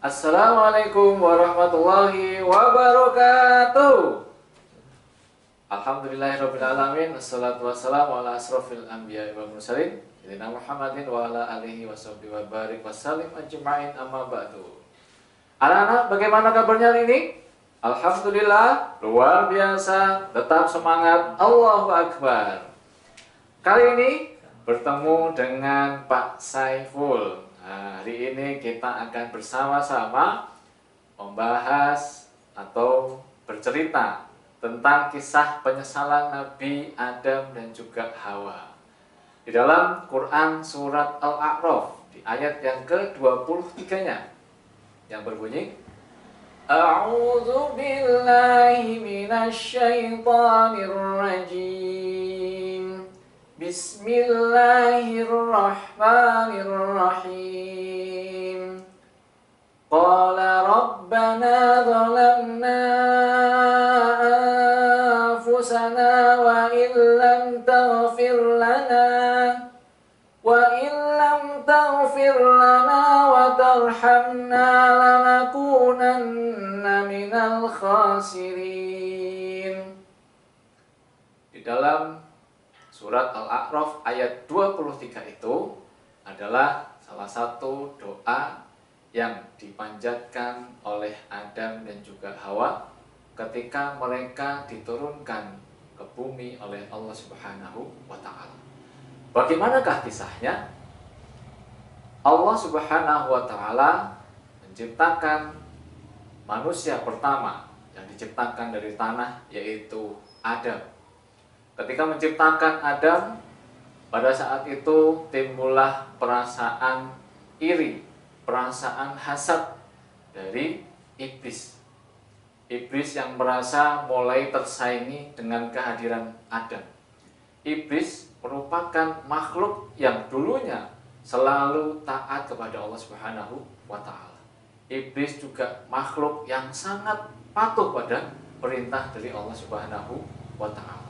Assalamualaikum warahmatullahi wabarakatuh. Alhamdulillahirrabbilalamin. Assalatu wassalamu ala asrofil anbiya wal mursalin Sayyidina Muhammadin wa ala alihi washabbihi wa barik wasallim ajma'in, amma ba'du. Anak-anak, bagaimana kabarnya hari ini? Alhamdulillah, luar biasa, tetap semangat, Allahu Akbar. Kali ini bertemu dengan Pak Saiful. Nah, hari ini kita akan bersama-sama membahas atau bercerita tentang kisah penyesalan Nabi Adam dan juga Hawa. Di dalam Quran surat Al-A'raf di ayat yang ke-23-nya yang berbunyi, A'udzu billahi minasy syaithanir rajim. Bismillahirrahmanirrahim. Qala rabbana zalamna anfusana wa illam taghfir lana wa tarhamna lanakunanna minal khasirin. Di dalam surat Al-A'raf ayat 23 itu adalah salah satu doa yang dipanjatkan oleh Adam dan juga Hawa ketika mereka diturunkan ke bumi oleh Allah Subhanahu wa Ta'ala. Bagaimanakah kisahnya? Allah Subhanahu wa Ta'ala menciptakan manusia pertama yang diciptakan dari tanah, yaitu Adam. Ketika menciptakan Adam, pada saat itu timbullah perasaan iri, perasaan hasad dari iblis. Iblis yang merasa mulai tersaingi dengan kehadiran Adam. Iblis merupakan makhluk yang dulunya selalu taat kepada Allah Subhanahu wa Ta'ala. Iblis juga makhluk yang sangat patuh pada perintah dari Allah Subhanahu wa Ta'ala.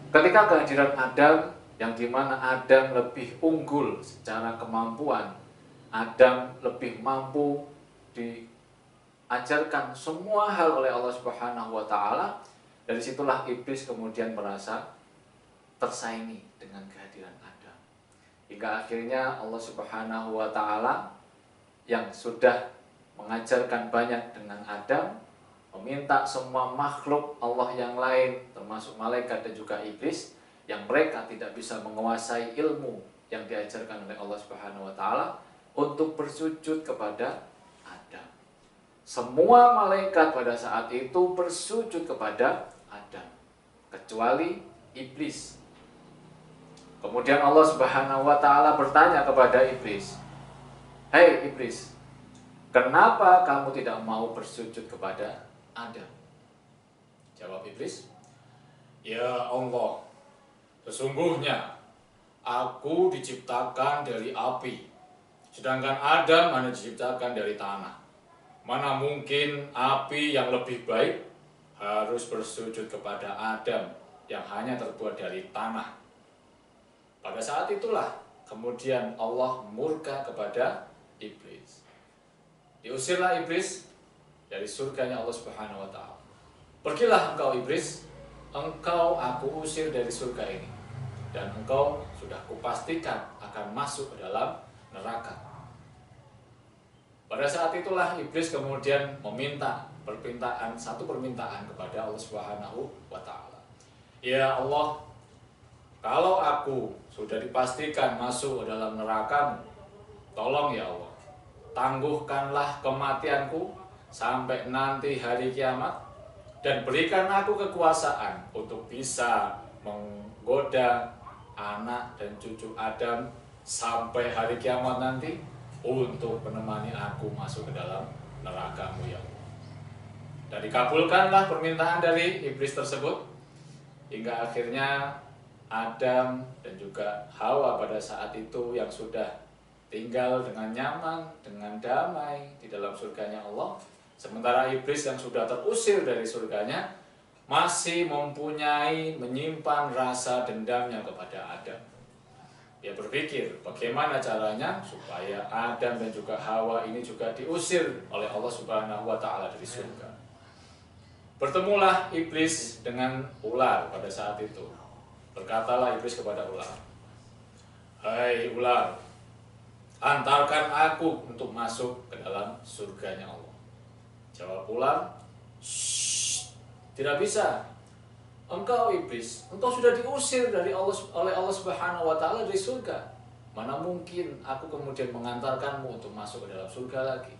Ketika kehadiran Adam, yang dimana Adam lebih unggul secara kemampuan, Adam lebih mampu diajarkan semua hal oleh Allah Subhanahu wa Ta'ala, dari situlah iblis kemudian merasa tersaingi dengan kehadiran Adam. Hingga akhirnya Allah Subhanahu wa Ta'ala yang sudah mengajarkan banyak dengan Adam, meminta semua makhluk Allah yang lain, termasuk malaikat dan juga iblis, yang mereka tidak bisa menguasai ilmu yang diajarkan oleh Allah Subhanahu wa Ta'ala, untuk bersujud kepada Adam. Semua malaikat pada saat itu bersujud kepada Adam, kecuali iblis. Kemudian Allah Subhanahu wa Ta'ala bertanya kepada iblis, "Hei iblis, kenapa kamu tidak mau bersujud kepada Adam?" Jawab iblis, "Ya Allah, sesungguhnya aku diciptakan dari api, sedangkan Adam hanya diciptakan dari tanah. Mana mungkin api yang lebih baik harus bersujud kepada Adam yang hanya terbuat dari tanah." Pada saat itulah kemudian Allah murka kepada iblis. Diusirlah iblis dari surganya Allah Subhanahu wa Ta'ala. "Pergilah engkau iblis, engkau aku usir dari surga ini, dan engkau sudah kupastikan akan masuk ke dalam neraka." Pada saat itulah iblis kemudian meminta satu permintaan kepada Allah Subhanahu wa Ta'ala. "Ya Allah, kalau aku sudah dipastikan masuk ke dalam neraka-Mu, tolong ya Allah, tangguhkanlah kematianku sampai nanti hari kiamat, dan berikan aku kekuasaan untuk bisa menggoda anak dan cucu Adam sampai hari kiamat nanti, untuk menemani aku masuk ke dalam neraka-Mu ya Allah." Dan dikabulkanlah permintaan dari iblis tersebut, hingga akhirnya Adam dan juga Hawa pada saat itu yang sudah tinggal dengan nyaman, dengan damai di dalam surganya Allah. Sementara iblis yang sudah terusir dari surganya masih menyimpan rasa dendamnya kepada Adam. Dia berpikir bagaimana caranya supaya Adam dan juga Hawa ini juga diusir oleh Allah Subhanahu wa taala dari surga. Bertemulah iblis dengan ular pada saat itu. Berkatalah iblis kepada ular, "Hai ular, antarkan aku untuk masuk ke dalam surganya Allah." Jawab ular, "Shh, tidak bisa. Engkau iblis, engkau sudah diusir oleh Allah Subhanahu wa taala dari surga. Mana mungkin aku kemudian mengantarkanmu untuk masuk ke dalam surga lagi."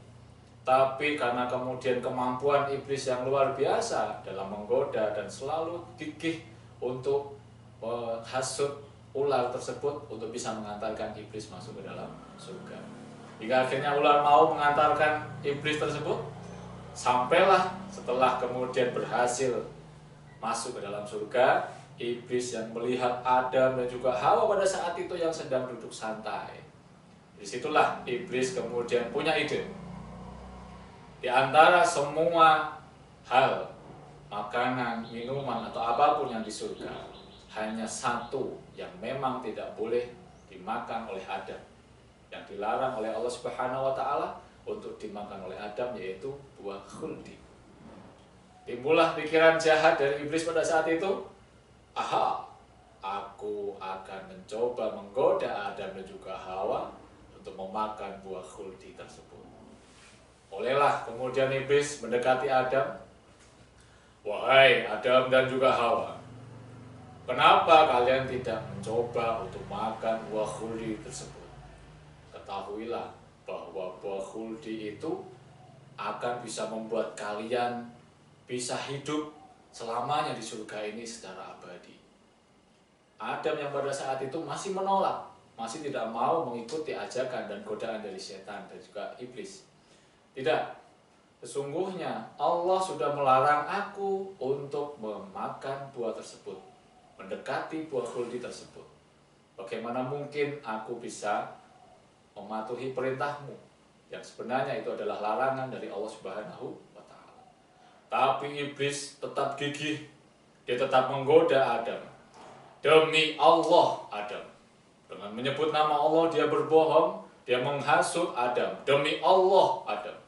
Tapi karena kemudian kemampuan iblis yang luar biasa dalam menggoda dan selalu gigih untuk menghasut ular tersebut untuk bisa mengantarkan iblis masuk ke dalam surga. Hingga akhirnya ular mau mengantarkan iblis tersebut. Sampailah setelah kemudian berhasil masuk ke dalam surga, iblis yang melihat Adam dan juga Hawa pada saat itu yang sedang duduk santai. Disitulah iblis kemudian punya ide. Di antara semua hal, makanan, minuman, atau apapun yang di surga, hanya satu yang memang tidak boleh dimakan oleh Adam, yang dilarang oleh Allah Subhanahu wa taala untuk dimakan oleh Adam, yaitu buah khuldi. Timbullah pikiran jahat dari iblis pada saat itu. Aha, aku akan mencoba menggoda Adam dan juga Hawa untuk memakan buah khuldi tersebut. Olehlah kemudian iblis mendekati Adam. "Wahai Adam dan juga Hawa, kenapa kalian tidak mencoba untuk makan buah khuldi tersebut? Ketahuilah bahwa buah khuldi itu akan bisa membuat kalian bisa hidup selamanya di surga ini secara abadi." Adam yang pada saat itu masih menolak, masih tidak mau mengikuti ajakan dan godaan dari setan dan juga iblis. Tidak, sesungguhnya Allah sudah melarang aku untuk memakan buah tersebut, mendekati buah khuldi tersebut. Bagaimana mungkin aku bisa mematuhi perintahmu, yang sebenarnya itu adalah larangan dari Allah Subhanahu wa taala. Tapi iblis tetap gigih, dia tetap menggoda Adam. Demi Allah Adam, dengan menyebut nama Allah dia berbohong, dia menghasut Adam. Demi Allah Adam,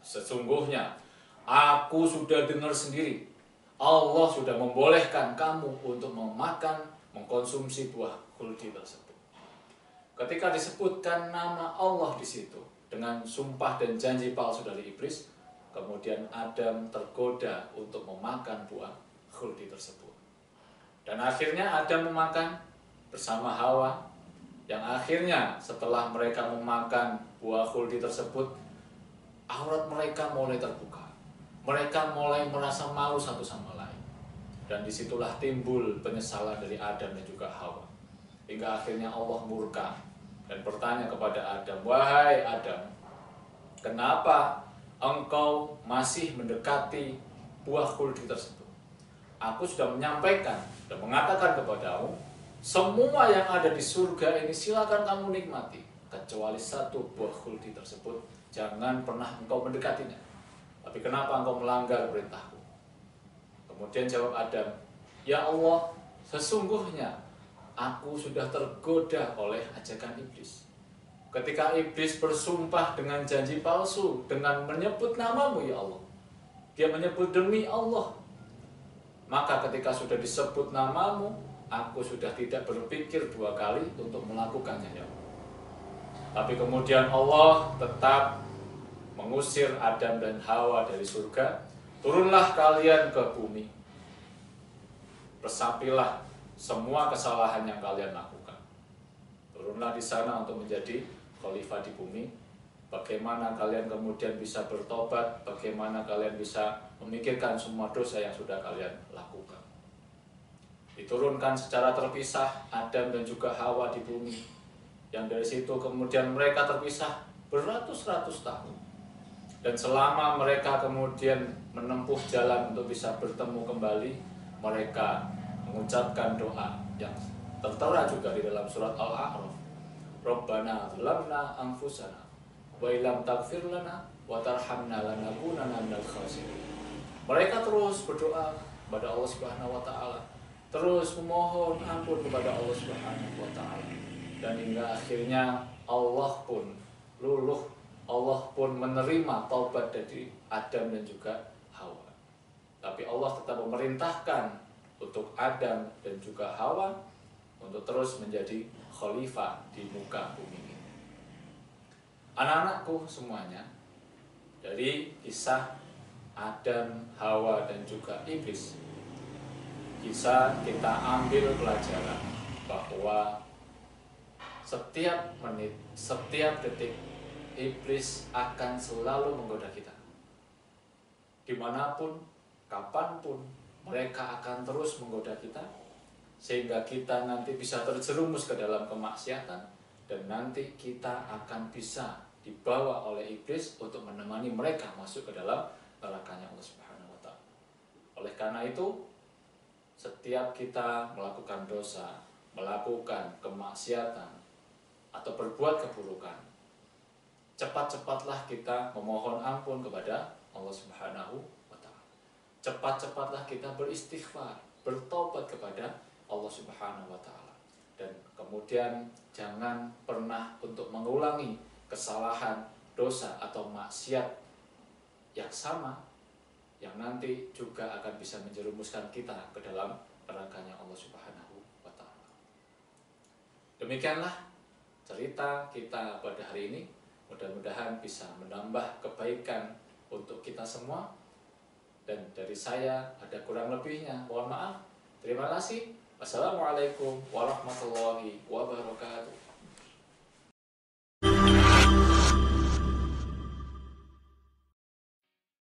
sesungguhnya aku sudah dengar sendiri, Allah sudah membolehkan kamu untuk memakan, mengkonsumsi buah khuldi tersebut. Ketika disebutkan nama Allah di situ dengan sumpah dan janji palsu dari iblis, kemudian Adam tergoda untuk memakan buah khuldi tersebut. Dan akhirnya Adam memakan bersama Hawa, yang akhirnya setelah mereka memakan buah khuldi tersebut, aurat mereka mulai terbuka. Mereka mulai merasa malu satu sama lain. Dan disitulah timbul penyesalan dari Adam dan juga Hawa. Hingga akhirnya Allah murka dan bertanya kepada Adam, "Wahai Adam, kenapa engkau masih mendekati buah khuldi tersebut? Aku sudah menyampaikan dan mengatakan kepadamu, semua yang ada di surga ini silakan kamu nikmati, kecuali satu buah khuldi tersebut, jangan pernah engkau mendekatinya. Tapi kenapa engkau melanggar perintahku?" Kemudian jawab Adam, "Ya Allah, sesungguhnya aku sudah tergoda oleh ajakan iblis. Ketika iblis bersumpah dengan janji palsu, dengan menyebut namamu ya Allah, dia menyebut demi Allah. Maka ketika sudah disebut namamu, aku sudah tidak berpikir dua kali untuk melakukannya ya Allah." Tapi kemudian Allah tetap mengusir Adam dan Hawa dari surga. "Turunlah kalian ke bumi, resapilah semua kesalahan yang kalian lakukan. Turunlah di sana untuk menjadi khalifah di bumi. Bagaimana kalian kemudian bisa bertobat, bagaimana kalian bisa memikirkan semua dosa yang sudah kalian lakukan." Diturunkan secara terpisah Adam dan juga Hawa di bumi, yang dari situ kemudian mereka terpisah beratus-ratus tahun. Dan selama mereka kemudian menempuh jalan untuk bisa bertemu kembali, mereka mengucapkan doa yang tertera juga di dalam surat Al-A'raf. "Rabbana zalamna anfusana wa illam taghfir lana wa tarhamna lanakunanna minal khasirin." Mereka terus berdoa kepada Allah Subhanahu wa taala, terus memohon ampun kepada Allah Subhanahu wa taala. hingga akhirnya Allah pun luluh, Allah pun menerima taubat dari Adam dan juga Hawa. Tapi Allah tetap memerintahkan untuk Adam dan juga Hawa untuk terus menjadi khalifah di muka bumi ini. Anak-anakku semuanya, dari kisah Adam, Hawa dan juga iblis, bisa kita ambil pelajaran bahwa setiap menit, setiap detik iblis akan selalu menggoda kita. Dimanapun, kapanpun, mereka akan terus menggoda kita, sehingga kita nanti bisa terjerumus ke dalam kemaksiatan, dan nanti kita akan bisa dibawa oleh iblis untuk menemani mereka masuk ke dalam nerakanya Allah Subhanahu wa Ta'ala. Oleh karena itu, setiap kita melakukan dosa, melakukan kemaksiatan, atau berbuat keburukan, cepat-cepatlah kita memohon ampun kepada Allah Subhanahu wa Ta'ala. Cepat-cepatlah kita beristighfar, bertobat kepada Allah Subhanahu wa Ta'ala. Dan kemudian jangan pernah untuk mengulangi kesalahan, dosa atau maksiat yang sama, yang nanti juga akan bisa menjerumuskan kita ke dalam nerakanya Allah Subhanahu wa Ta'ala. Demikianlah cerita kita pada hari ini. Mudah-mudahan bisa menambah kebaikan untuk kita semua. Dan dari saya ada kurang lebihnya, mohon maaf. Terima kasih. Wassalamualaikum warahmatullahi wabarakatuh.